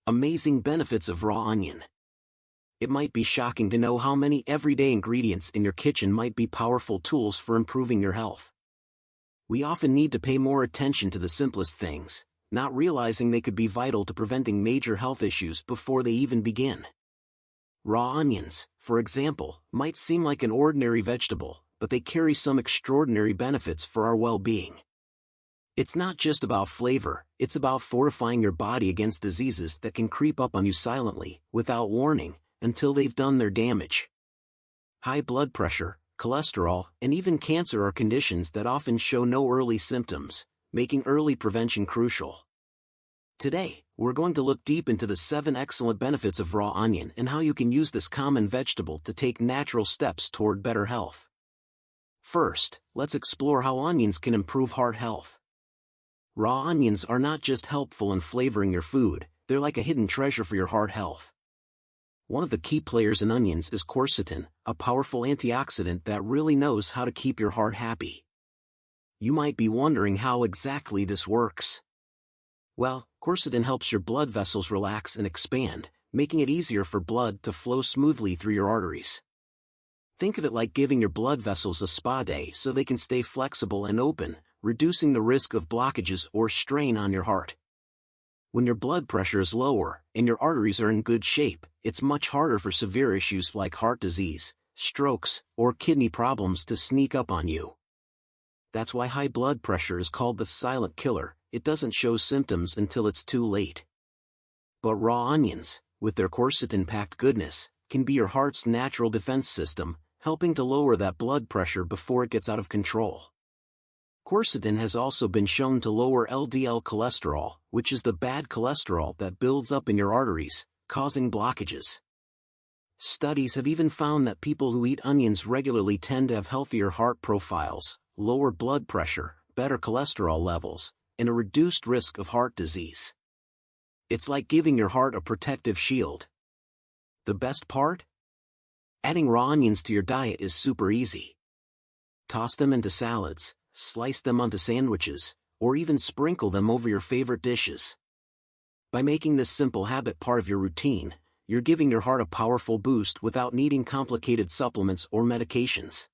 Amazing benefits of raw onion. It might be shocking to know how many everyday ingredients in your kitchen might be powerful tools for improving your health. We often need to pay more attention to the simplest things, not realizing they could be vital to preventing major health issues before they even begin. Raw onions, for example, might seem like an ordinary vegetable, but they carry some extraordinary benefits for our well-being. It's not just about flavor, it's about fortifying your body against diseases that can creep up on you silently, without warning, until they've done their damage. High blood pressure, cholesterol, and even cancer are conditions that often show no early symptoms, making early prevention crucial. Today, we're going to look deep into the 7 excellent benefits of raw onion and how you can use this common vegetable to take natural steps toward better health. First, let's explore how onions can improve heart health. Raw onions are not just helpful in flavoring your food, they're like a hidden treasure for your heart health. One of the key players in onions is quercetin, a powerful antioxidant that really knows how to keep your heart happy. You might be wondering how exactly this works. Well, quercetin helps your blood vessels relax and expand, making it easier for blood to flow smoothly through your arteries. Think of it like giving your blood vessels a spa day so they can stay flexible and open, reducing the risk of blockages or strain on your heart. When your blood pressure is lower and your arteries are in good shape, it's much harder for severe issues like heart disease, strokes, or kidney problems to sneak up on you. That's why high blood pressure is called the silent killer. It doesn't show symptoms until it's too late. But raw onions, with their quercetin-packed goodness, can be your heart's natural defense system, helping to lower that blood pressure before it gets out of control. Quercetin has also been shown to lower LDL cholesterol, which is the bad cholesterol that builds up in your arteries, causing blockages. Studies have even found that people who eat onions regularly tend to have healthier heart profiles, lower blood pressure, better cholesterol levels, and a reduced risk of heart disease. It's like giving your heart a protective shield. The best part? Adding raw onions to your diet is super easy. Toss them into salads, slice them onto sandwiches, or even sprinkle them over your favorite dishes. By making this simple habit part of your routine, you're giving your heart a powerful boost without needing complicated supplements or medications.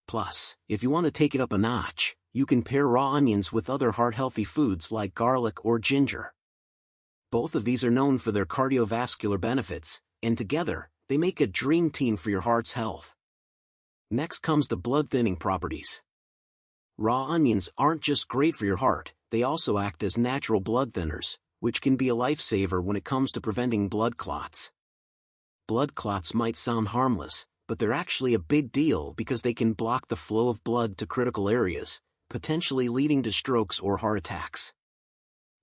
Plus, if you want to take it up a notch, you can pair raw onions with other heart-healthy foods like garlic or ginger. Both of these are known for their cardiovascular benefits, and together, they make a dream team for your heart's health. Next comes the blood-thinning properties. Raw onions aren't just great for your heart, they also act as natural blood thinners, which can be a lifesaver when it comes to preventing blood clots. Blood clots might sound harmless, but they're actually a big deal because they can block the flow of blood to critical areas, potentially leading to strokes or heart attacks.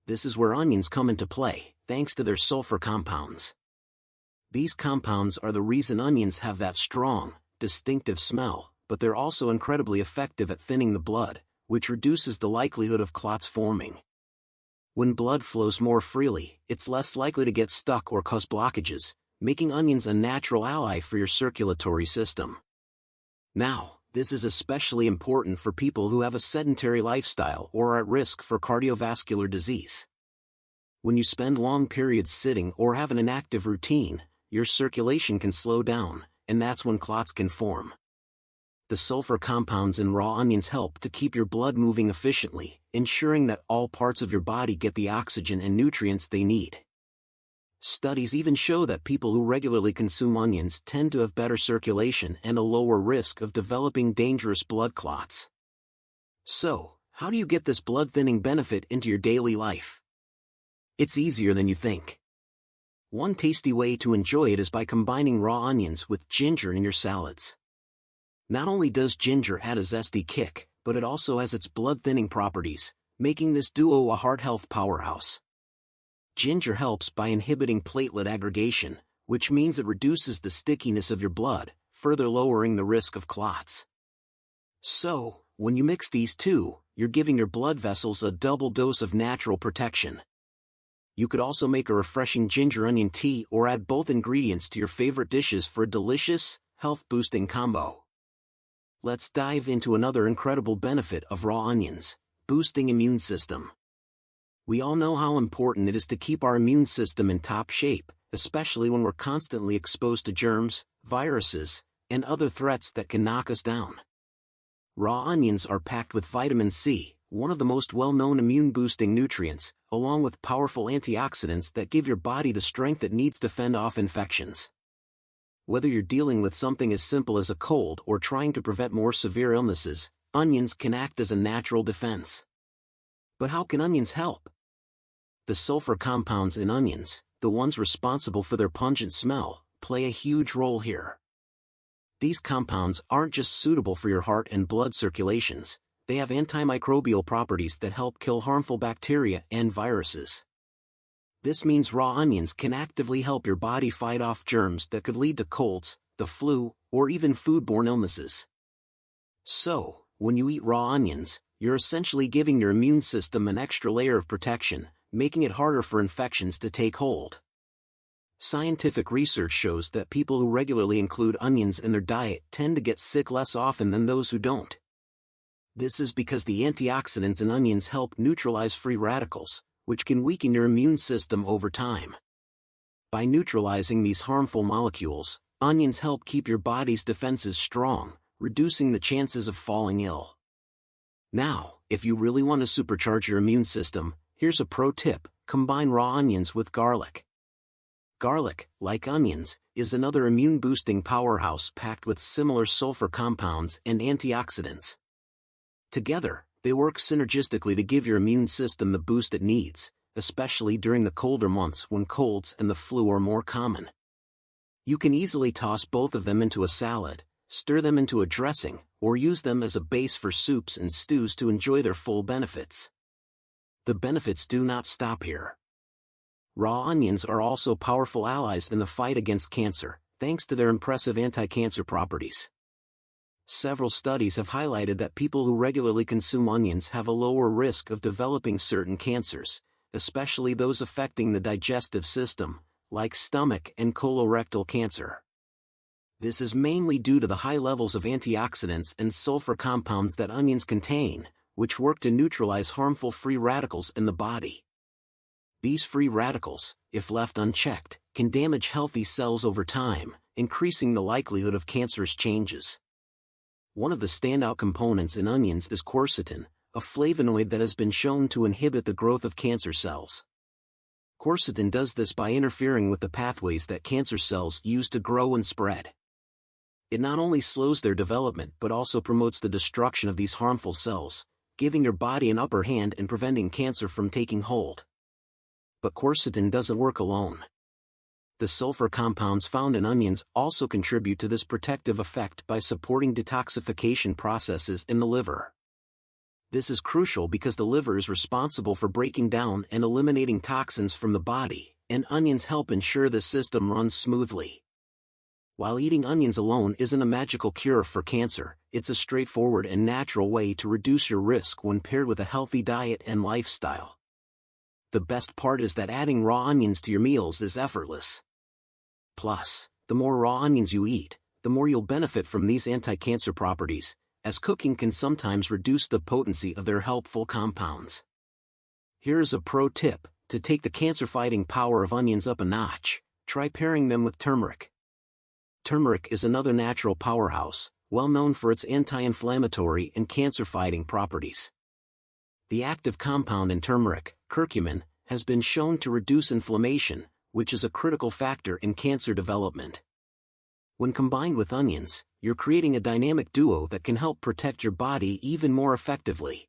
This is where onions come into play, thanks to their sulfur compounds. These compounds are the reason onions have that strong, distinctive smell, but they're also incredibly effective at thinning the blood, which reduces the likelihood of clots forming. When blood flows more freely, it's less likely to get stuck or cause blockages, making onions a natural ally for your circulatory system. Now, this is especially important for people who have a sedentary lifestyle or are at risk for cardiovascular disease. When you spend long periods sitting or have an inactive routine, your circulation can slow down, and that's when clots can form. The sulfur compounds in raw onions help to keep your blood moving efficiently, ensuring that all parts of your body get the oxygen and nutrients they need. Studies even show that people who regularly consume onions tend to have better circulation and a lower risk of developing dangerous blood clots. So, how do you get this blood-thinning benefit into your daily life? It's easier than you think. One tasty way to enjoy it is by combining raw onions with ginger in your salads. Not only does ginger add a zesty kick, but it also has its blood-thinning properties, making this duo a heart health powerhouse. Ginger helps by inhibiting platelet aggregation, which means it reduces the stickiness of your blood, further lowering the risk of clots. So, when you mix these two, you're giving your blood vessels a double dose of natural protection. You could also make a refreshing ginger onion tea or add both ingredients to your favorite dishes for a delicious, health-boosting combo. Let's dive into another incredible benefit of raw onions: boosting immune system. We all know how important it is to keep our immune system in top shape, especially when we're constantly exposed to germs, viruses, and other threats that can knock us down. Raw onions are packed with vitamin C, one of the most well-known immune-boosting nutrients, along with powerful antioxidants that give your body the strength it needs to fend off infections. Whether you're dealing with something as simple as a cold or trying to prevent more severe illnesses, onions can act as a natural defense. But how can onions help? The sulfur compounds in onions, the ones responsible for their pungent smell, play a huge role here. These compounds aren't just suitable for your heart and blood circulations, they have antimicrobial properties that help kill harmful bacteria and viruses. This means raw onions can actively help your body fight off germs that could lead to colds, the flu, or even foodborne illnesses. So, when you eat raw onions, you're essentially giving your immune system an extra layer of protection, making it harder for infections to take hold. Scientific research shows that people who regularly include onions in their diet tend to get sick less often than those who don't. This is because the antioxidants in onions help neutralize free radicals, which can weaken your immune system over time. By neutralizing these harmful molecules, onions help keep your body's defenses strong, reducing the chances of falling ill. Now, if you really want to supercharge your immune system, here's a pro tip: combine raw onions with garlic. Garlic, like onions, is another immune-boosting powerhouse packed with similar sulfur compounds and antioxidants. Together, they work synergistically to give your immune system the boost it needs, especially during the colder months when colds and the flu are more common. You can easily toss both of them into a salad, stir them into a dressing, or use them as a base for soups and stews to enjoy their full benefits. The benefits do not stop here. Raw onions are also powerful allies in the fight against cancer, thanks to their impressive anti-cancer properties. Several studies have highlighted that people who regularly consume onions have a lower risk of developing certain cancers, especially those affecting the digestive system, like stomach and colorectal cancer. This is mainly due to the high levels of antioxidants and sulfur compounds that onions contain, which work to neutralize harmful free radicals in the body. These free radicals, if left unchecked, can damage healthy cells over time, increasing the likelihood of cancerous changes. One of the standout components in onions is quercetin, a flavonoid that has been shown to inhibit the growth of cancer cells. Quercetin does this by interfering with the pathways that cancer cells use to grow and spread. It not only slows their development but also promotes the destruction of these harmful cells, giving your body an upper hand in preventing cancer from taking hold. But quercetin doesn't work alone. The sulfur compounds found in onions also contribute to this protective effect by supporting detoxification processes in the liver. This is crucial because the liver is responsible for breaking down and eliminating toxins from the body, and onions help ensure the system runs smoothly. While eating onions alone isn't a magical cure for cancer, it's a straightforward and natural way to reduce your risk when paired with a healthy diet and lifestyle. The best part is that adding raw onions to your meals is effortless. Plus, the more raw onions you eat, the more you'll benefit from these anti-cancer properties, as cooking can sometimes reduce the potency of their helpful compounds. Here's a pro tip: to take the cancer-fighting power of onions up a notch, try pairing them with turmeric. Turmeric is another natural powerhouse, well known for its anti-inflammatory and cancer-fighting properties. The active compound in turmeric, curcumin, has been shown to reduce inflammation, which is a critical factor in cancer development. When combined with onions, you're creating a dynamic duo that can help protect your body even more effectively.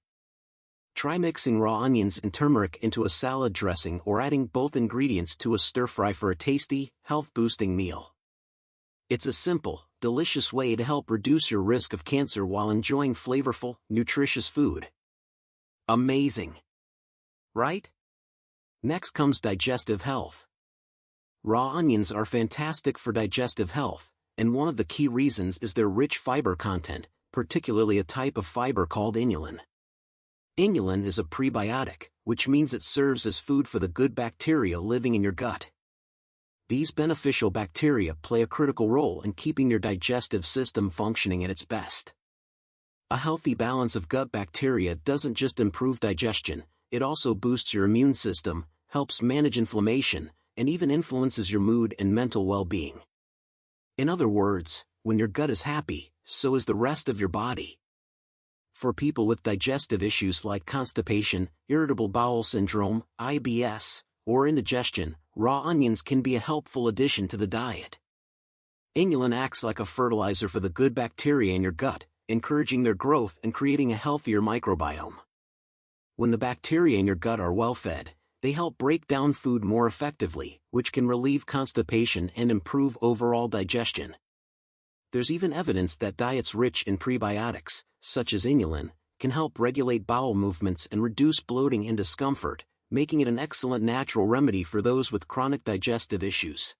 Try mixing raw onions and turmeric into a salad dressing or adding both ingredients to a stir-fry for a tasty, health-boosting meal. It's a simple, delicious way to help reduce your risk of cancer while enjoying flavorful, nutritious food. Amazing! Right? Next comes digestive health. Raw onions are fantastic for digestive health, and one of the key reasons is their rich fiber content, particularly a type of fiber called inulin. Inulin is a prebiotic, which means it serves as food for the good bacteria living in your gut. These beneficial bacteria play a critical role in keeping your digestive system functioning at its best. A healthy balance of gut bacteria doesn't just improve digestion, It also boosts your immune system, helps manage inflammation, and even influences your mood and mental well-being. In other words, when your gut is happy, so is the rest of your body. For people with digestive issues like constipation, irritable bowel syndrome, IBS, or indigestion, raw onions can be a helpful addition to the diet. Inulin acts like a fertilizer for the good bacteria in your gut, encouraging their growth and creating a healthier microbiome. When the bacteria in your gut are well fed, they help break down food more effectively, which can relieve constipation and improve overall digestion. There's even evidence that diets rich in prebiotics, such as inulin, can help regulate bowel movements and reduce bloating and discomfort, making it an excellent natural remedy for those with chronic digestive issues.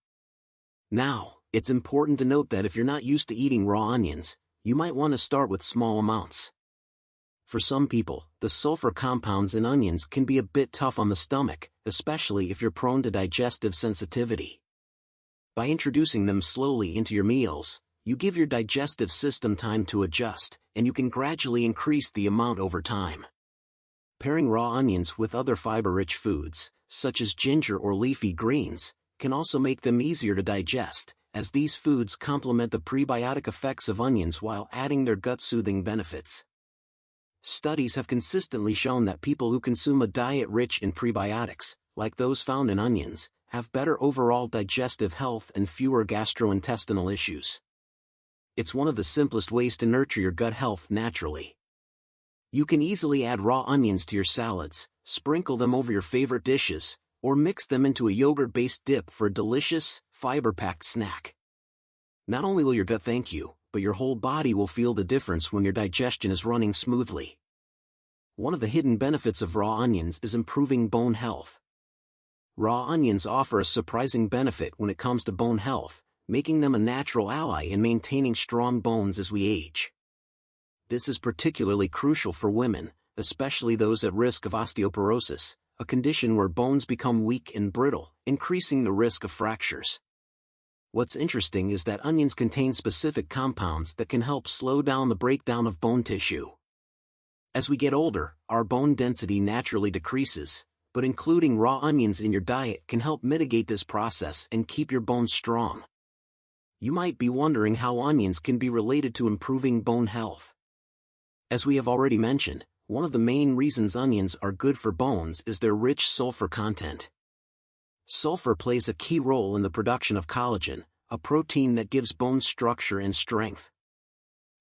Now, it's important to note that if you're not used to eating raw onions, you might want to start with small amounts. For some people, the sulfur compounds in onions can be a bit tough on the stomach, especially if you're prone to digestive sensitivity. By introducing them slowly into your meals, you give your digestive system time to adjust, and you can gradually increase the amount over time. Pairing raw onions with other fiber-rich foods, such as ginger or leafy greens, can also make them easier to digest, as these foods complement the prebiotic effects of onions while adding their gut-soothing benefits. Studies have consistently shown that people who consume a diet rich in prebiotics, like those found in onions, have better overall digestive health and fewer gastrointestinal issues. It's one of the simplest ways to nurture your gut health naturally. You can easily add raw onions to your salads, sprinkle them over your favorite dishes, or mix them into a yogurt-based dip for a delicious, fiber-packed snack. Not only will your gut thank you, but your whole body will feel the difference when your digestion is running smoothly. One of the hidden benefits of raw onions is improving bone health. Raw onions offer a surprising benefit when it comes to bone health, making them a natural ally in maintaining strong bones as we age. This is particularly crucial for women, especially those at risk of osteoporosis, a condition where bones become weak and brittle, increasing the risk of fractures. What's interesting is that onions contain specific compounds that can help slow down the breakdown of bone tissue. As we get older, our bone density naturally decreases, but including raw onions in your diet can help mitigate this process and keep your bones strong. You might be wondering how onions can be related to improving bone health. As we have already mentioned, one of the main reasons onions are good for bones is their rich sulfur content. Sulfur plays a key role in the production of collagen, a protein that gives bone structure and strength.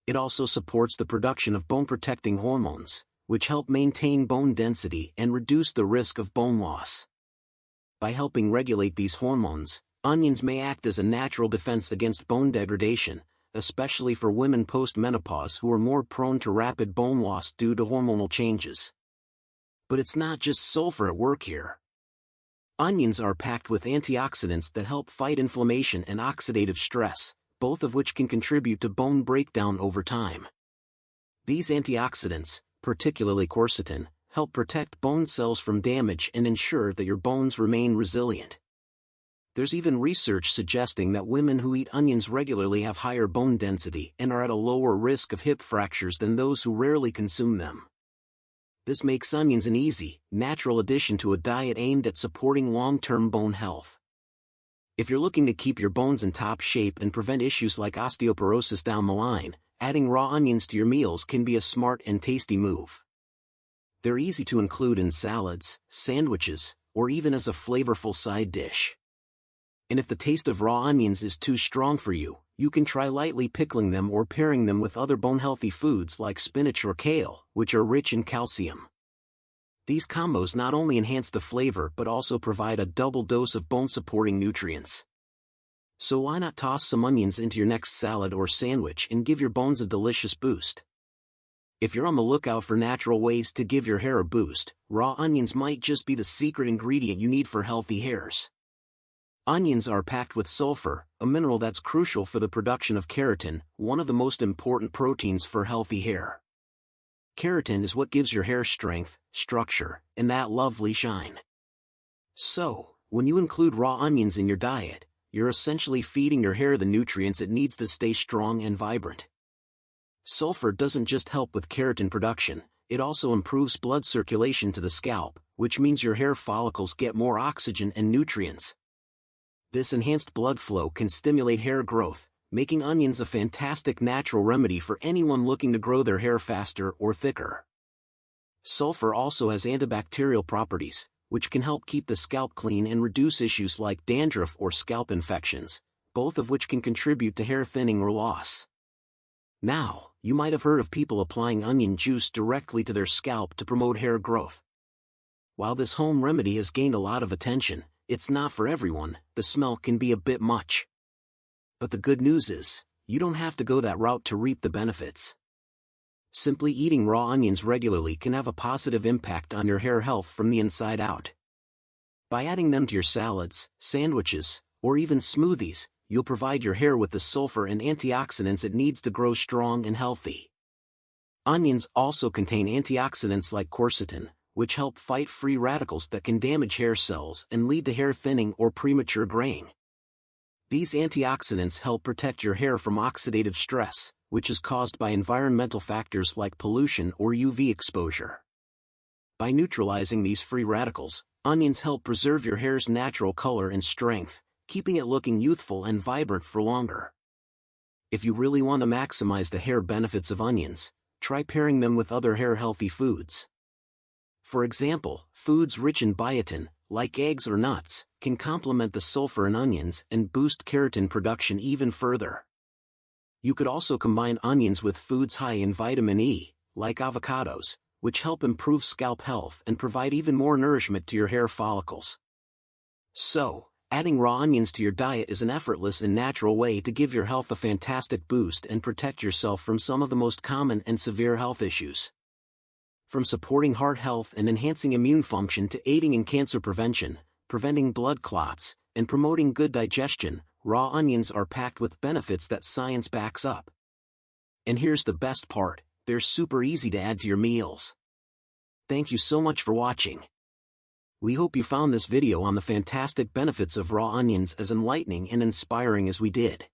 It also supports the production of bone-protecting hormones, which help maintain bone density and reduce the risk of bone loss. By helping regulate these hormones, onions may act as a natural defense against bone degradation, especially for women post-menopause who are more prone to rapid bone loss due to hormonal changes. But it's not just sulfur at work here. Onions are packed with antioxidants that help fight inflammation and oxidative stress, both of which can contribute to bone breakdown over time. These antioxidants, particularly quercetin, help protect bone cells from damage and ensure that your bones remain resilient. There's even research suggesting that women who eat onions regularly have higher bone density and are at a lower risk of hip fractures than those who rarely consume them. This makes onions an easy, natural addition to a diet aimed at supporting long-term bone health. If you're looking to keep your bones in top shape and prevent issues like osteoporosis down the line, adding raw onions to your meals can be a smart and tasty move. They're easy to include in salads, sandwiches, or even as a flavorful side dish. And if the taste of raw onions is too strong for you, you can try lightly pickling them or pairing them with other bone-healthy foods like spinach or kale, which are rich in calcium. These combos not only enhance the flavor but also provide a double dose of bone-supporting nutrients. So why not toss some onions into your next salad or sandwich and give your bones a delicious boost? If you're on the lookout for natural ways to give your hair a boost, raw onions might just be the secret ingredient you need for healthy hairs. Onions are packed with sulfur, a mineral that's crucial for the production of keratin, one of the most important proteins for healthy hair. Keratin is what gives your hair strength, structure, and that lovely shine. So, when you include raw onions in your diet, you're essentially feeding your hair the nutrients it needs to stay strong and vibrant. Sulfur doesn't just help with keratin production, it also improves blood circulation to the scalp, which means your hair follicles get more oxygen and nutrients. This enhanced blood flow can stimulate hair growth, making onions a fantastic natural remedy for anyone looking to grow their hair faster or thicker. Sulfur also has antibacterial properties, which can help keep the scalp clean and reduce issues like dandruff or scalp infections, both of which can contribute to hair thinning or loss. Now, you might have heard of people applying onion juice directly to their scalp to promote hair growth. While this home remedy has gained a lot of attention, it's not for everyone. The smell can be a bit much. But the good news is, you don't have to go that route to reap the benefits. Simply eating raw onions regularly can have a positive impact on your hair health from the inside out. By adding them to your salads, sandwiches, or even smoothies, you'll provide your hair with the sulfur and antioxidants it needs to grow strong and healthy. Onions also contain antioxidants like quercetin, which help fight free radicals that can damage hair cells and lead to hair thinning or premature graying. These antioxidants help protect your hair from oxidative stress, which is caused by environmental factors like pollution or UV exposure. By neutralizing these free radicals, onions help preserve your hair's natural color and strength, keeping it looking youthful and vibrant for longer. If you really want to maximize the hair benefits of onions, try pairing them with other hair-healthy foods. For example, foods rich in biotin, like eggs or nuts, can complement the sulfur in onions and boost keratin production even further. You could also combine onions with foods high in vitamin E, like avocados, which help improve scalp health and provide even more nourishment to your hair follicles. So, adding raw onions to your diet is an effortless and natural way to give your health a fantastic boost and protect yourself from some of the most common and severe health issues. From supporting heart health and enhancing immune function to aiding in cancer prevention, preventing blood clots, and promoting good digestion, raw onions are packed with benefits that science backs up. And here's the best part, they're super easy to add to your meals. Thank you so much for watching. We hope you found this video on the fantastic benefits of raw onions as enlightening and inspiring as we did.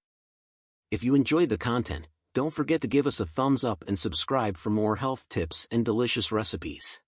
If you enjoyed the content, don't forget to give us a thumbs up and subscribe for more health tips and delicious recipes.